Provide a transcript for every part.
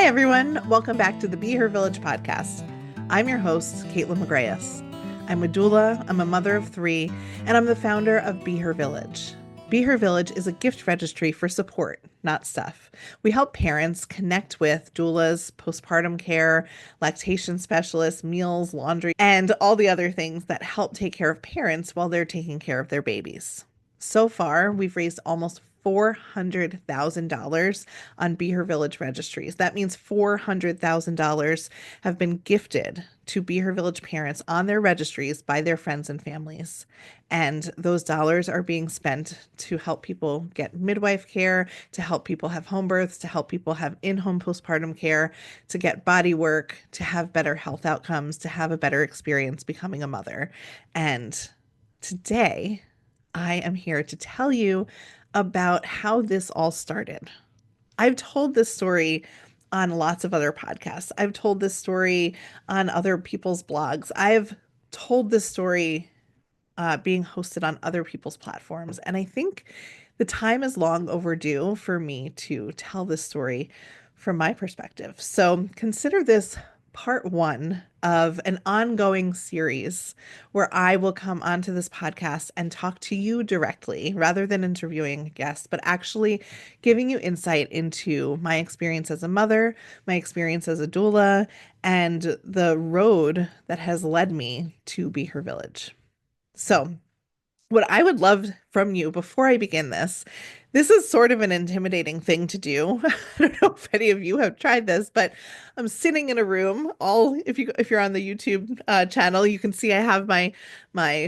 Hi, everyone. Welcome back to the BeHerVillage podcast. I'm your host, Caitlin McGrayus. I'm a doula, I'm a mother of three, and I'm the founder of BeHerVillage. BeHerVillage is a gift registry for support, not stuff. We help parents connect with doulas, postpartum care, lactation specialists, meals, laundry, and all the other things that help take care of parents while they're taking care of their babies. So far, we've raised almost $400,000 on BeHerVillage registries. That means $400,000 have been gifted to BeHerVillage parents on their registries by their friends and families. And those dollars are being spent to help people get midwife care, to help people have home births, to help people have in-home postpartum care, to get body work, to have better health outcomes, to have a better experience becoming a mother. And today, I am here to tell you about how this all started. I've told this story on lots of other podcasts. I've told this story on other people's blogs. I've told this story being hosted on other people's platforms. And I think the time is long overdue for me to tell this story from my perspective. So consider this part one of an ongoing series where I will come onto this podcast and talk to you directly rather than interviewing guests, but actually giving you insight into my experience as a mother, my experience as a doula, and the road that has led me to BeHerVillage. So, what I would love from you before I begin this is sort of an intimidating thing to do. I don't know if any of you have tried this, but I'm sitting in a room. If you're on the YouTube channel, you can see I have my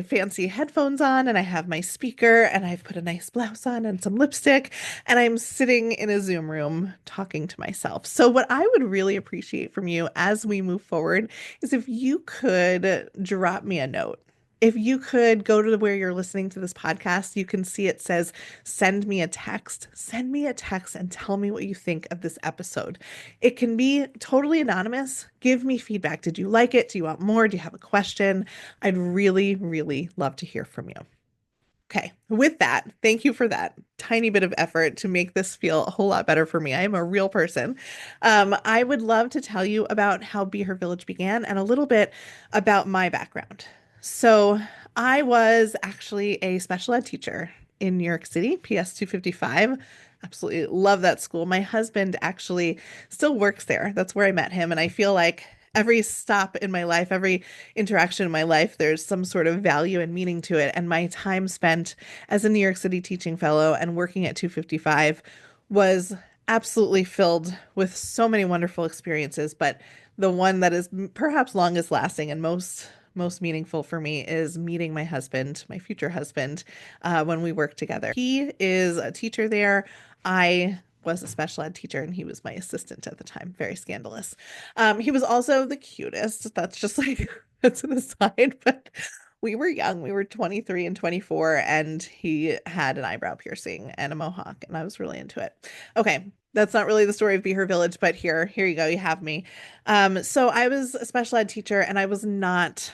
fancy headphones on, and I have my speaker, and I've put a nice blouse on and some lipstick, and I'm sitting in a Zoom room talking to myself. So what I would really appreciate from you as we move forward is if you could drop me a note. If you could go to where you're listening to this podcast, you can see it says, send me a text. Send me a text and tell me what you think of this episode. It can be totally anonymous. Give me feedback. Did you like it? Do you want more? Do you have a question? I'd really, really love to hear from you. Okay, with that, thank you for that tiny bit of effort to make this feel a whole lot better for me. I am a real person. I would love to tell you about how BeHerVillage began and a little bit about my background. So I was actually a special ed teacher in New York City, PS 255. Absolutely love that school. My husband actually still works there. That's where I met him. And I feel like every stop in my life, every interaction in my life, there's some sort of value and meaning to it. And my time spent as a New York City teaching fellow and working at 255 was absolutely filled with so many wonderful experiences. But the one that is perhaps longest lasting and most meaningful for me is meeting my husband, my future husband, when we work together. He is a teacher there. I was a special ed teacher and he was my assistant at the time. Very scandalous. He was also the cutest. That's just like, that's an aside, but we were young. We were 23 and 24, and he had an eyebrow piercing and a mohawk, and I was really into it. Okay, that's not really the story of BeHerVillage, but here you go. You have me. So I was a special ed teacher, and I was not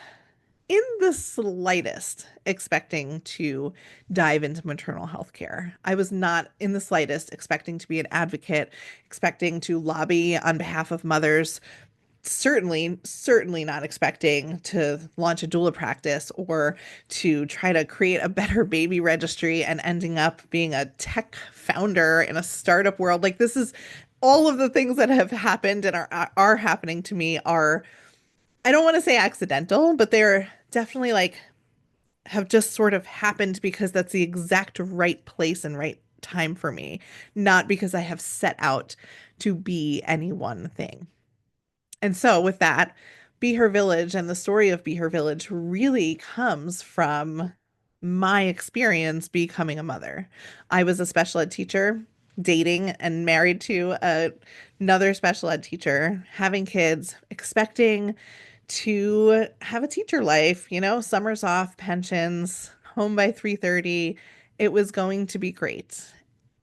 in the slightest expecting to dive into maternal health care. I was not in the slightest expecting to be an advocate, expecting to lobby on behalf of mothers. Certainly not expecting to launch a doula practice or to try to create a better baby registry and ending up being a tech founder in a startup world. Like, this is all of the things that have happened and are happening to me are, I don't want to say accidental, but they're definitely like have just sort of happened because that's the exact right place and right time for me, not because I have set out to be any one thing. And so with that, BeHerVillage and the story of BeHerVillage really comes from my experience becoming a mother. I was a special ed teacher, dating and married to another special ed teacher, having kids, expecting to have a teacher life, summers off, pensions, home by 3:30. It was going to be great.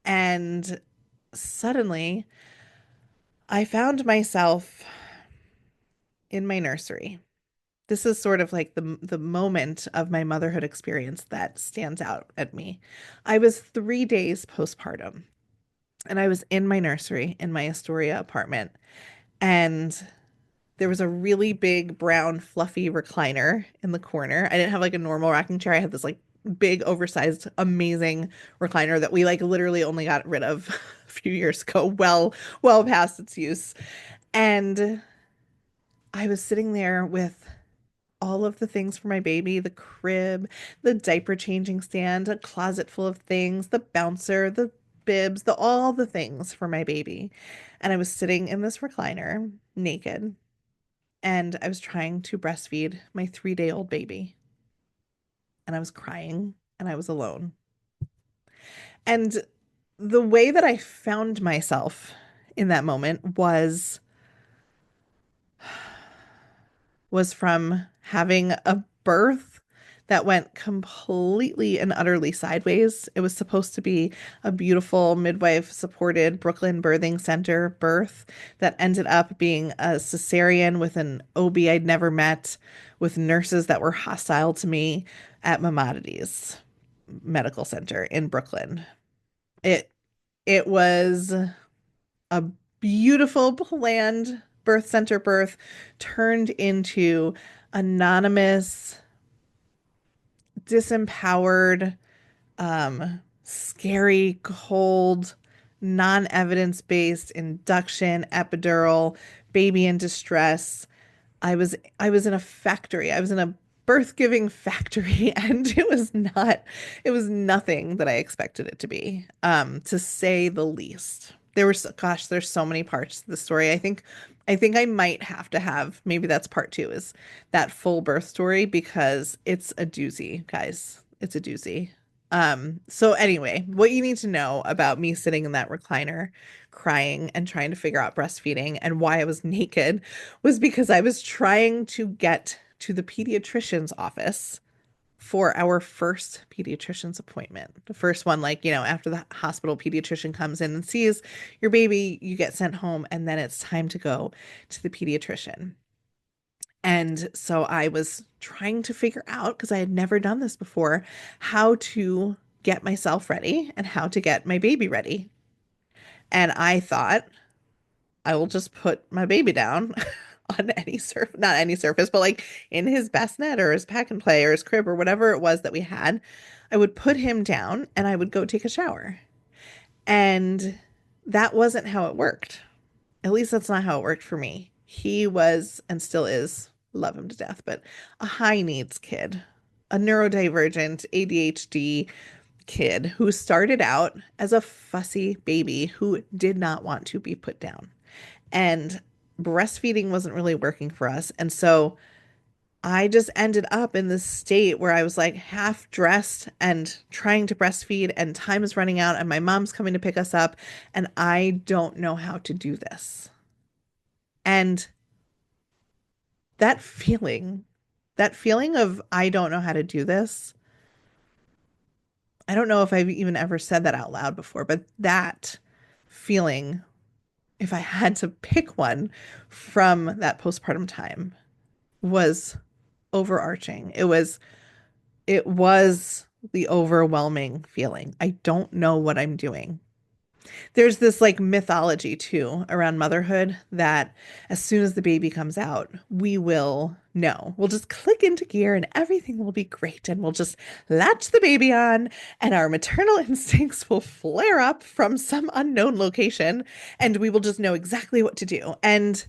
And suddenly I found myself in my nursery. This is sort of like the moment of my motherhood experience that stands out at me. I was 3 days postpartum. And I was in my nursery in my Astoria apartment, and there was a really big brown fluffy recliner in the corner. I didn't have like a normal rocking chair. I had this like big oversized amazing recliner that we like literally only got rid of a few years ago, well past its use. And I was sitting there with all of the things for my baby, the crib, the diaper changing stand, a closet full of things, the bouncer, the bibs, the all the things for my baby. And I was sitting in this recliner naked, and I was trying to breastfeed my 3-day-old baby, and I was crying, and I was alone. And the way that I found myself in that moment was from having a birth that went completely and utterly sideways. It was supposed to be a beautiful midwife supported Brooklyn birthing center birth that ended up being a cesarean with an OB I'd never met, with nurses that were hostile to me at Maimonides Medical Center in Brooklyn. It it was a beautiful planned birth center birth turned into anonymous, disempowered, scary, cold, non-evidence based induction, epidural, baby in distress. I was in a factory. I was in a birth-giving factory, and it was nothing that I expected it to be, to say the least. Gosh, there's so many parts to the story. I think I might have to have, maybe that's part two, is that full birth story, because it's a doozy, guys. It's a doozy. So anyway, what you need to know about me sitting in that recliner crying and trying to figure out breastfeeding and why I was naked was because I was trying to get to the pediatrician's office for our first pediatrician's appointment. The first one, like, after the hospital pediatrician comes in and sees your baby, you get sent home, and then it's time to go to the pediatrician. And so I was trying to figure out, because I had never done this before, how to get myself ready and how to get my baby ready. And I thought, I will just put my baby down on any not any surface, but like in his bassinet or his pack and play or his crib or whatever it was that we had. I would put him down and I would go take a shower. And that wasn't how it worked. At least that's not how it worked for me. He was, and still is, love him to death, but a high needs kid, a neurodivergent ADHD kid who started out as a fussy baby who did not want to be put down. And breastfeeding wasn't really working for us. And so I just ended up in this state where I was like half dressed and trying to breastfeed, and time is running out, and my mom's coming to pick us up, and I don't know how to do this. And that feeling, that feeling of I don't know how to do this, I don't know if I've even ever said that out loud before, but that feeling, if I had to pick one from that postpartum time, was overarching. It was the overwhelming feeling. I don't know what I'm doing. There's this like mythology too around motherhood that as soon as the baby comes out, we will know. We'll just click into gear and everything will be great. And we'll just latch the baby on, and our maternal instincts will flare up from some unknown location, and we will just know exactly what to do. And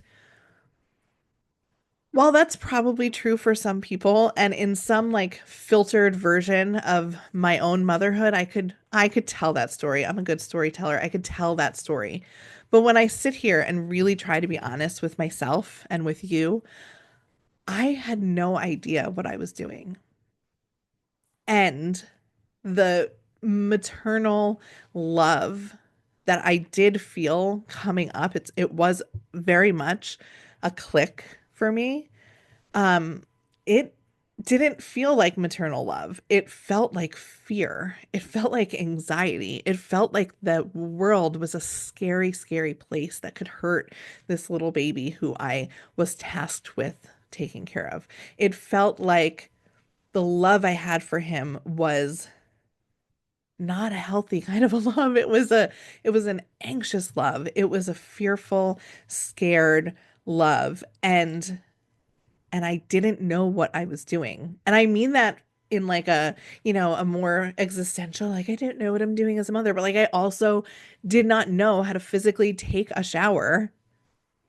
while that's probably true for some people, and in some like filtered version of my own motherhood, I could tell that story. I'm a good storyteller. I could tell that story. But when I sit here and really try to be honest with myself and with you, I had no idea what I was doing. And the maternal love that I did feel coming up, it was very much a click for me. It didn't feel like maternal love. It felt like fear. It felt like anxiety. It felt like the world was a scary, scary place that could hurt this little baby who I was tasked with taking care of. It felt like the love I had for him was not a healthy kind of a love. It was an anxious love. It was a fearful, scared love. And I didn't know what I was doing. And I mean that in like a, a more existential, like I didn't know what I'm doing as a mother, but like I also did not know how to physically take a shower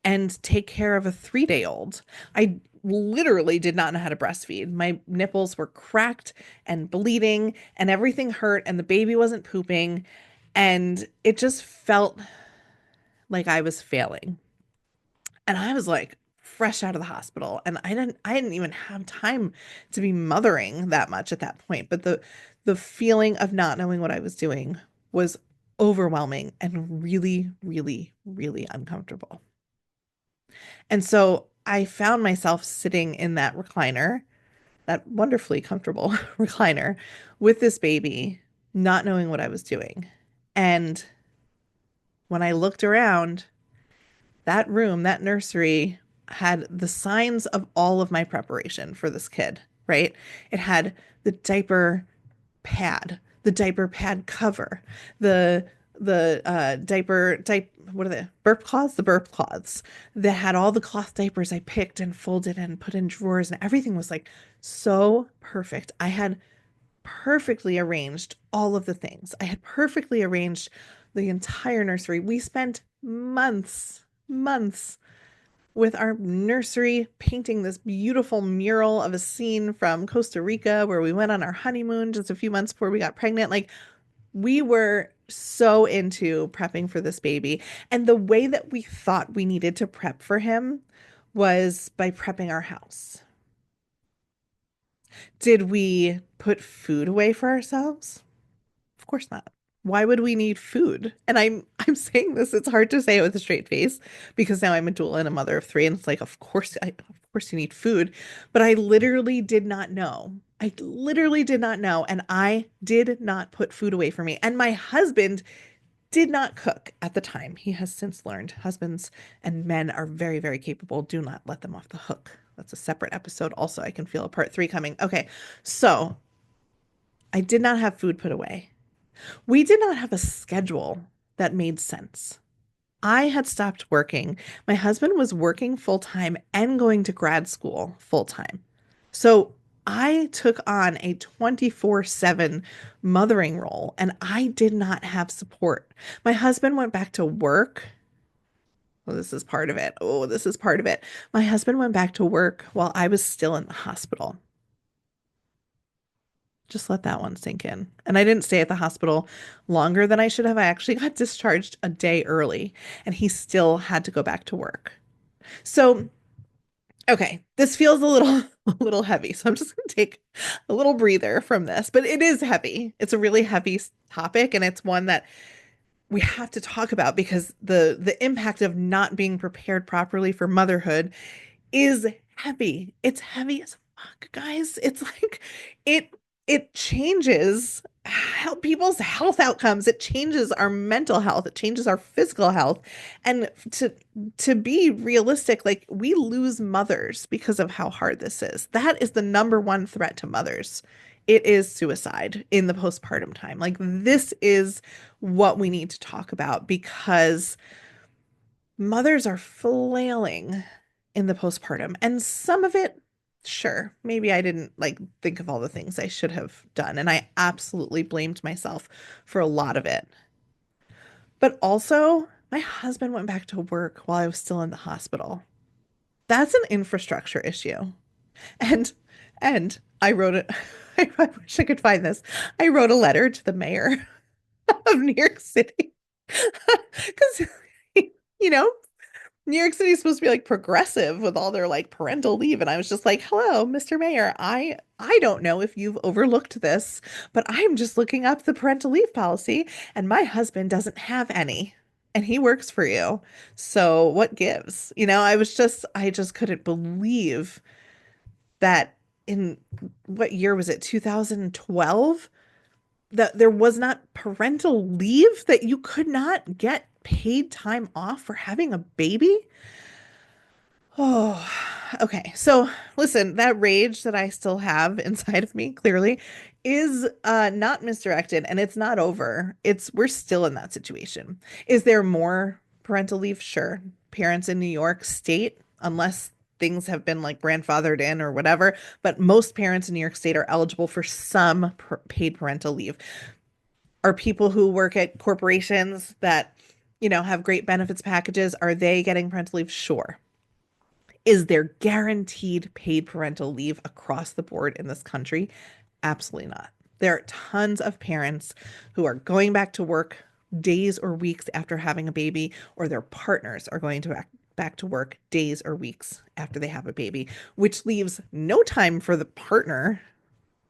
and take care of a 3-day old. I literally did not know how to breastfeed. My nipples were cracked and bleeding and everything hurt and the baby wasn't pooping. And it just felt like I was failing. And I was like fresh out of the hospital and I didn't even have time to be mothering that much at that point. But the feeling of not knowing what I was doing was overwhelming and really, really, really uncomfortable. And so I found myself sitting in that recliner, that wonderfully comfortable recliner with this baby, not knowing what I was doing. And when I looked around, that room, that nursery had the signs of all of my preparation for this kid, right? It had the diaper pad cover, the diaper what are they? Burp cloths, the burp cloths that had all the cloth diapers I picked and folded and put in drawers, and everything was like so perfect. I had perfectly arranged all of the things. I had perfectly arranged the entire nursery. We spent months with our nursery painting this beautiful mural of a scene from Costa Rica where we went on our honeymoon just a few months before we got pregnant. Like we were so into prepping for this baby. And the way that we thought we needed to prep for him was by prepping our house. Did we put food away for ourselves? Of course not. Why would we need food? And I'm saying this, it's hard to say it with a straight face because now I'm a doula and a mother of three, and it's like, of course you need food. But I literally did not know. I literally did not know. And I did not put food away for me. And my husband did not cook at the time. He has since learned husbands and men are very, very capable. Do not let them off the hook. That's a separate episode. Also, I can feel a part 3 coming. Okay. So I did not have food put away. We did not have a schedule that made sense. I had stopped working. My husband was working full time and going to grad school full time. So I took on a 24/7 mothering role and I did not have support. My husband went back to work. Well, this is part of it. Oh, this is part of it. My husband went back to work while I was still in the hospital. Just let that one sink in. And I didn't stay at the hospital longer than I should have. I actually got discharged a day early, and he still had to go back to work. So, okay, this feels a little a little heavy. So I'm just going to take a little breather from this, but it is heavy. It's a really heavy topic, and it's one that we have to talk about because the impact of not being prepared properly for motherhood is heavy. It's heavy as fuck, guys. It's like it it changes how people's health outcomes. It changes our mental health. It changes our physical health. And to be realistic, like we lose mothers because of how hard this is. That is the number one threat to mothers. It is suicide in the postpartum time. Like this is what we need to talk about because mothers are flailing in the postpartum. And some of it, sure, maybe I didn't like think of all the things I should have done. And I absolutely blamed myself for a lot of it. But also, my husband went back to work while I was still in the hospital. That's an infrastructure issue. And and I wrote it. I wish I could find this. I wrote a letter to the mayor of New York City because you know New York City is supposed to be like progressive with all their like parental leave. And I was just like, hello, Mr. Mayor. I don't know if you've overlooked this, but I'm just looking up the parental leave policy and my husband doesn't have any. And he works for you. So what gives? I just couldn't believe that in what year was it? 2012? That there was not parental leave, that you could not get paid time off for having a baby. Oh, Okay, so listen, that rage that I still have inside of me clearly is not misdirected and it's not over. It's we're still in that situation. Is there more parental leave? Sure. Parents in New York State, unless things have been like grandfathered in or whatever, but most parents in New York State are eligible for some paid parental leave. Are people who work at corporations that, have great benefits packages, are they getting parental leave? Sure. Is there guaranteed paid parental leave across the board in this country? Absolutely not. There are tons of parents who are going back to work days or weeks after having a baby, or their partners are going to back to work days or weeks after they have a baby, which leaves no time for the partner.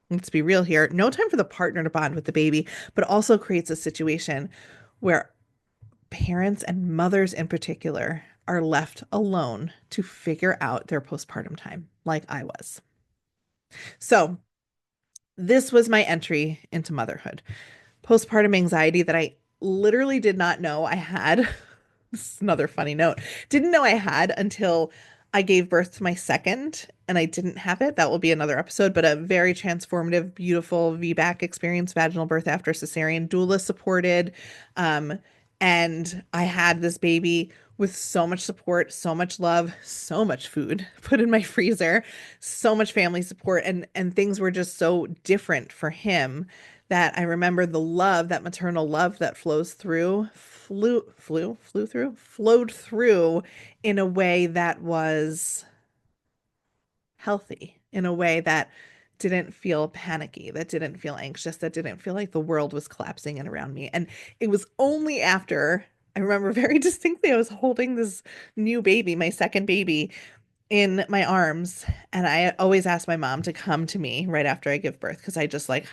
Let's be real here, no time for the partner to bond with the baby, but also creates a situation where parents and mothers in particular are left alone to figure out their postpartum time, like I was. So, this was my entry into motherhood. Postpartum anxiety that I literally did not know I had. This is another funny note. Didn't know I had until I gave birth to my second and I didn't have it. That will be another episode, but a very transformative, beautiful VBAC experience, vaginal birth after cesarean, doula supported. Um, and I had this baby with so much support, so much love, so much food put in my freezer, so much family support, and things were just so different for him that I remember the love, that maternal love that flowed through in a way that was healthy, in a way that didn't feel panicky, that didn't feel anxious, that didn't feel like the world was collapsing in around me. And it was only after I remember very distinctly I was holding this new baby, my second baby, in my arms, and I always ask my mom to come to me right after I give birth because I just like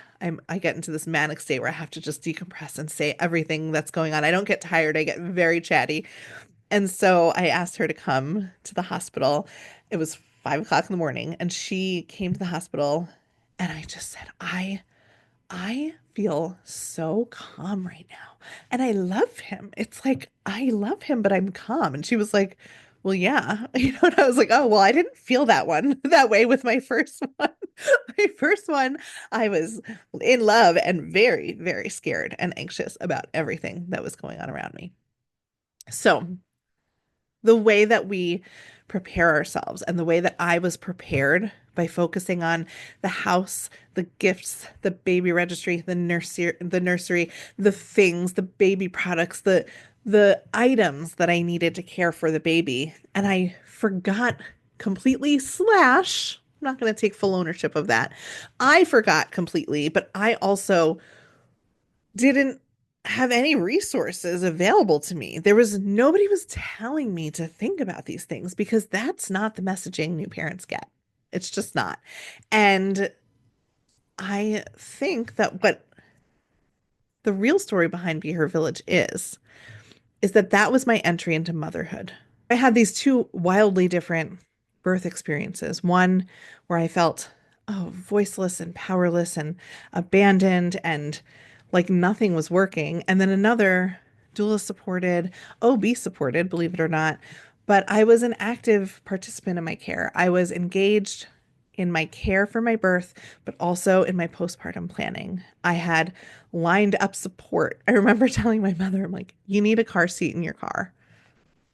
I get into this manic state where I have to just decompress and say everything that's going on. I don't get tired, I get very chatty. And so I asked her to come to the hospital. It was 5 o'clock in the morning, and she came to the hospital, and I just said, I feel so calm right now. And I love him. It's like, I love him, but I'm calm. And she was like, well, yeah. And I was like, oh, well, I didn't feel that one that way with my first one. My first one, I was in love and very, very scared and anxious about everything that was going on around me. So the way that we prepare ourselves and the way that I was prepared by focusing on the house, the gifts, the baby registry, the nursery, the things, the baby products, the items that I needed to care for the baby. And I forgot completely, slash, I'm not going to take full ownership of that. I forgot completely, but I also didn't have any resources available to me. Nobody was telling me to think about these things because that's not the messaging new parents get. It's just not. And I think that what the real story behind Be Her Village is that that was my entry into motherhood. I had these two wildly different birth experiences. One where I felt, voiceless and powerless and abandoned and like nothing was working. And then another doula supported, OB supported, believe it or not. But I was an active participant in my care. I was engaged in my care for my birth, but also in my postpartum planning. I had lined up support. I remember telling my mother, I'm like, you need a car seat in your car.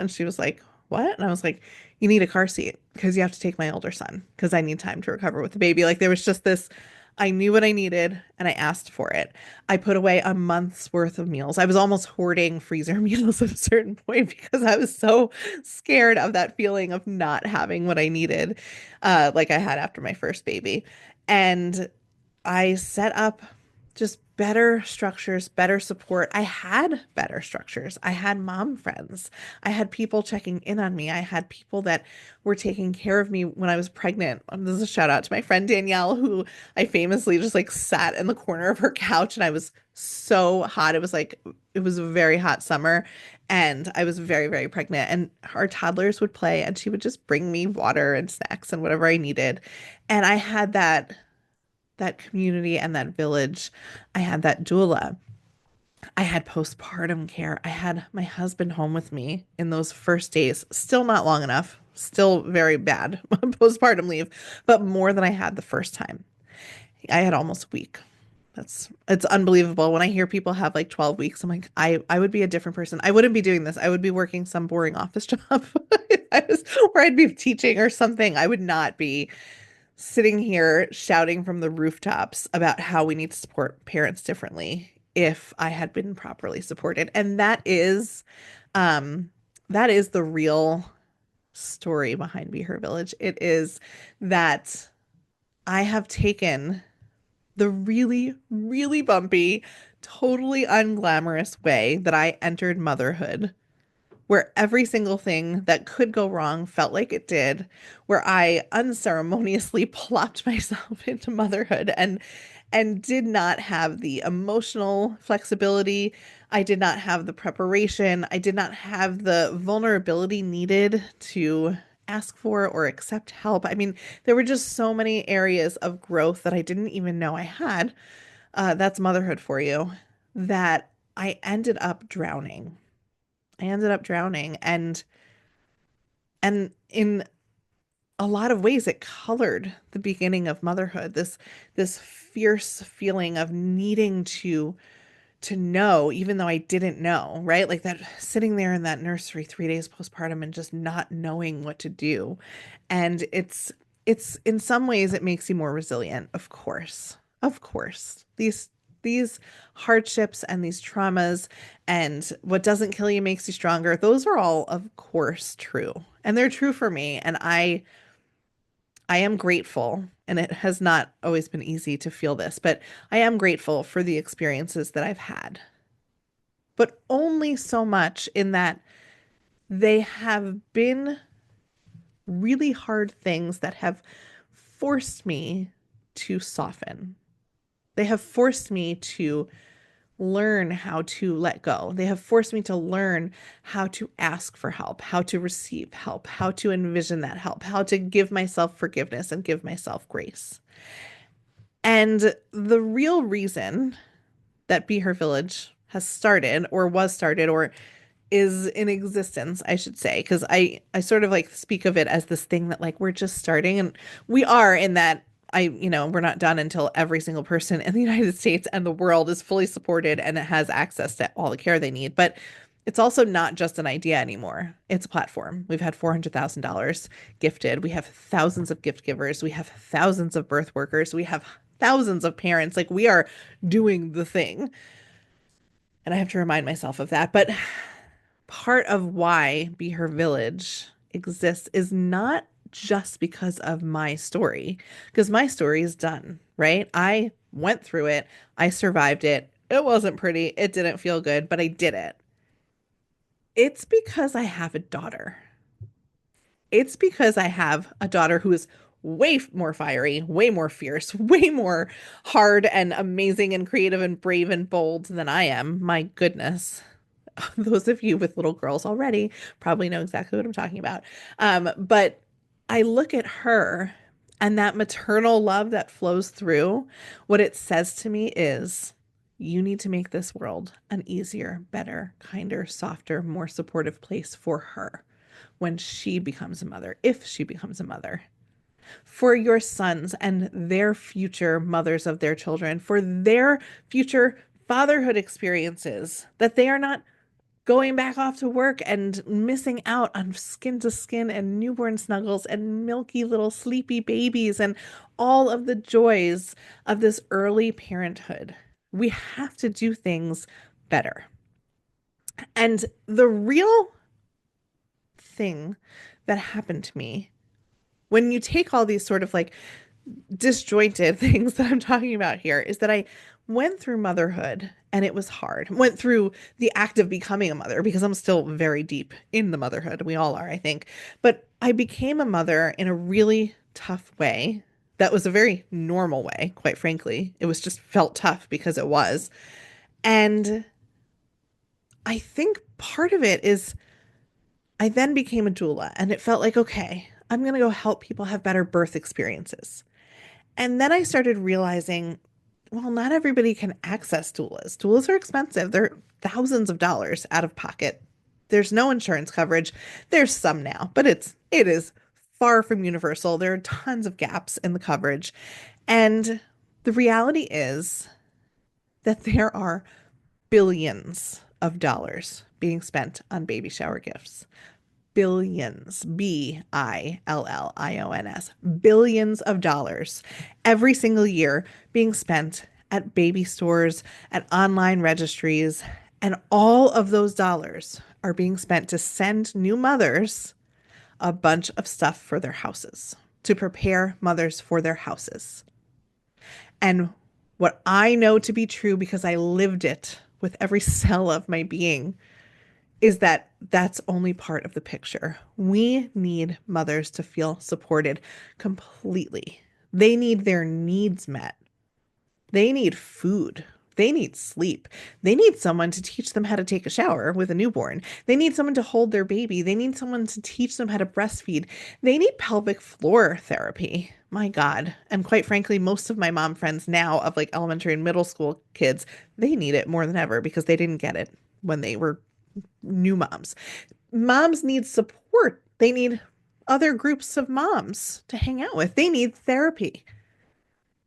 And she was like, what? And I was like, you need a car seat because you have to take my older son because I need time to recover with the baby. Like there was just this, I knew what I needed and I asked for it. I put away a month's worth of meals. I was almost hoarding freezer meals at a certain point because I was so scared of that feeling of not having what I needed, like I had after my first baby. And I set up just better structures, better support. I had better structures. I had mom friends. I had people checking in on me. I had people that were taking care of me when I was pregnant. This is a shout out to my friend Danielle, who I famously just like sat in the corner of her couch and I was so hot. It was a very hot summer and I was very, very pregnant. And our toddlers would play and she would just bring me water and snacks and whatever I needed. And I had that community and that village. I had that doula. I had postpartum care. I had my husband home with me in those first days. Still not long enough. still very bad postpartum leave, but more than I had the first time. I had almost a week. It's unbelievable. When I hear people have like 12 weeks, I'm like, I would be a different person. I wouldn't be doing this. I would be working some boring office job. Where I'd be teaching or something. I would not be sitting here shouting from the rooftops about how we need to support parents differently if I had been properly supported. And um that is the real story behind Be Her Village. It is that I have taken the really, really bumpy, totally unglamorous way that I entered motherhood, where every single thing that could go wrong felt like it did, where I unceremoniously plopped myself into motherhood and did not have the emotional flexibility. I did not have the preparation. I did not have the vulnerability needed to ask for or accept help. I mean, there were just so many areas of growth that I didn't even know I had. That's motherhood for you. That I ended up drowning. I ended up drowning and in a lot of ways it colored the beginning of motherhood. This fierce feeling of needing to know even though I didn't know, right? Like that sitting there in that nursery 3 days postpartum and just not knowing what to do. And it's in some ways it makes you more resilient, of course. Of course. These hardships and these traumas and what doesn't kill you makes you stronger. Those are all of course true. And they're true for me and I am grateful, and it has not always been easy to feel this, but I am grateful for the experiences that I've had. But only so much in that they have been really hard things that have forced me to soften. They have forced me to learn how to let go. They have forced me to learn how to ask for help, how to receive help, how to envision that help, how to give myself forgiveness and give myself grace. And the real reason that Be Her Village has started or was started or is in existence, I should say, because I sort of like speak of it as this thing that like we're just starting and we are in that we're not done until every single person in the United States and the world is fully supported and it has access to all the care they need. But it's also not just an idea anymore. It's a platform. We've had $400,000 gifted. We have thousands of gift givers. We have thousands of birth workers. We have thousands of parents. Like we are doing the thing. And I have to remind myself of that. But part of why Be Her Village exists is not just because of my story, because my story is done, right? I went through it, I survived it. It wasn't pretty, it didn't feel good, but I did it. It's because I have a daughter. It's because I have a daughter who is way more fiery, way more fierce, way more hard and amazing and creative and brave and bold than I am. My goodness. Those of you with little girls already probably know exactly what I'm talking about. But I look at her and that maternal love that flows through, what it says to me is, you need to make this world an easier, better, kinder, softer, more supportive place for her when she becomes a mother, if she becomes a mother, for your sons and their future mothers of their children, for their future fatherhood experiences, that they are not going back off to work and missing out on skin to skin and newborn snuggles and milky little sleepy babies and all of the joys of this early parenthood. We have to do things better. And the real thing that happened to me when you take all these sort of like disjointed things that I'm talking about here is that I went through motherhood and it was hard. Went through the act of becoming a mother because I'm still very deep in the motherhood. We all are, I think. But I became a mother in a really tough way. That was a very normal way, quite frankly. It was just felt tough because it was. And I think part of it is I then became a doula and it felt like, okay, I'm going to go help people have better birth experiences. And then I started realizing, well, not everybody can access doulas. Doulas are expensive. They're thousands of dollars out of pocket. There's no insurance coverage. There's some now, but it is far from universal. There are tons of gaps in the coverage. And the reality is that there are billions of dollars being spent on baby shower gifts. Billions, Billions, billions of dollars every single year being spent at baby stores, at online registries, and all of those dollars are being spent to send new mothers a bunch of stuff for their houses, to prepare mothers for their houses. And what I know to be true because I lived it with every cell of my being is that that's only part of the picture. We need mothers to feel supported completely. They need their needs met. They need food. They need sleep. They need someone to teach them how to take a shower with a newborn. They need someone to hold their baby. They need someone to teach them how to breastfeed. They need pelvic floor therapy. My God. And quite frankly, most of my mom friends now of like elementary and middle school kids, they need it more than ever because they didn't get it when they were new moms. Moms need support. They need other groups of moms to hang out with. They need therapy.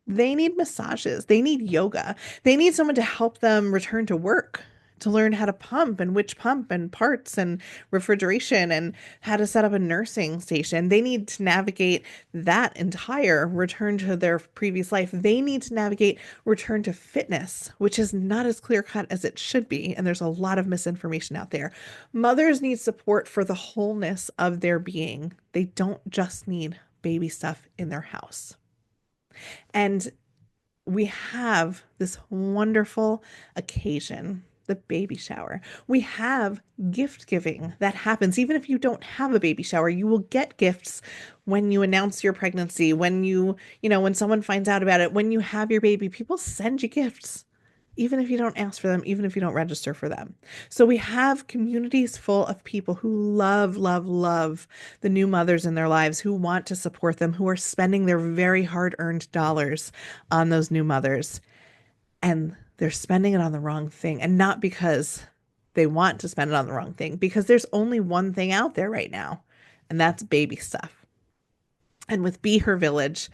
They need massages. They need yoga. They need someone to help them return to work, to learn how to pump and which pump and parts and refrigeration and how to set up a nursing station. They need to navigate that entire return to their previous life. They need to navigate return to fitness, which is not as clear cut as it should be. And there's a lot of misinformation out there. Mothers need support for the wholeness of their being. They don't just need baby stuff in their house. And we have this wonderful occasion, the baby shower. We have gift giving that happens. Even if you don't have a baby shower, you will get gifts when you announce your pregnancy, when someone finds out about it, when you have your baby, people send you gifts, even if you don't ask for them, even if you don't register for them. So we have communities full of people who love, love, love the new mothers in their lives, who want to support them, who are spending their very hard-earned dollars on those new mothers. And they're spending it on the wrong thing. And not because they want to spend it on the wrong thing, because there's only one thing out there right now, and that's baby stuff. And with BeHerVillage,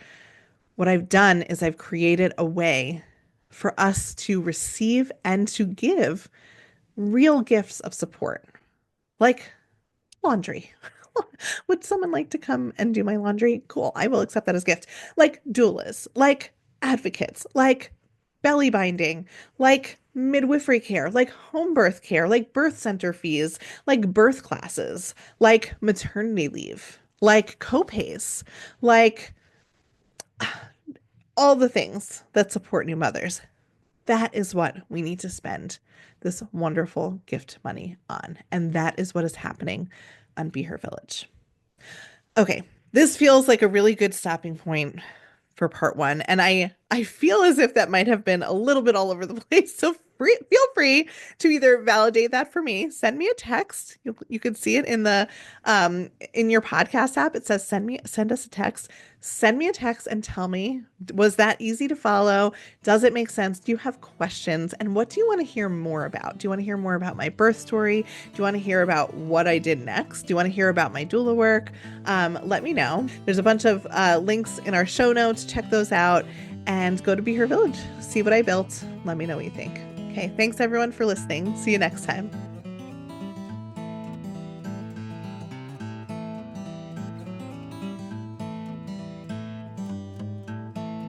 what I've done is I've created a way for us to receive and to give real gifts of support, like laundry. Would someone like to come and do my laundry? Cool. I will accept that as gift. Like doulas, like advocates, like belly binding, like midwifery care, like home birth care, like birth center fees, like birth classes, like maternity leave, like copays, like all the things that support new mothers. That is what we need to spend this wonderful gift money on. And that is what is happening on BeHerVillage. Okay, this feels like a really good stopping point for part one. And I feel as if that might have been a little bit all over the place. So feel free to either validate that for me, send me a text. You can see it in the in your podcast app. It says send us a text. Send me a text and tell me, was that easy to follow? Does it make sense? Do you have questions? And what do you want to hear more about? Do you want to hear more about my birth story? Do you want to hear about what I did next? Do you want to hear about my doula work? Let me know. There's a bunch of links in our show notes. Check those out and go to BeHerVillage. See what I built. Let me know what you think. Okay, thanks everyone for listening. See you next time.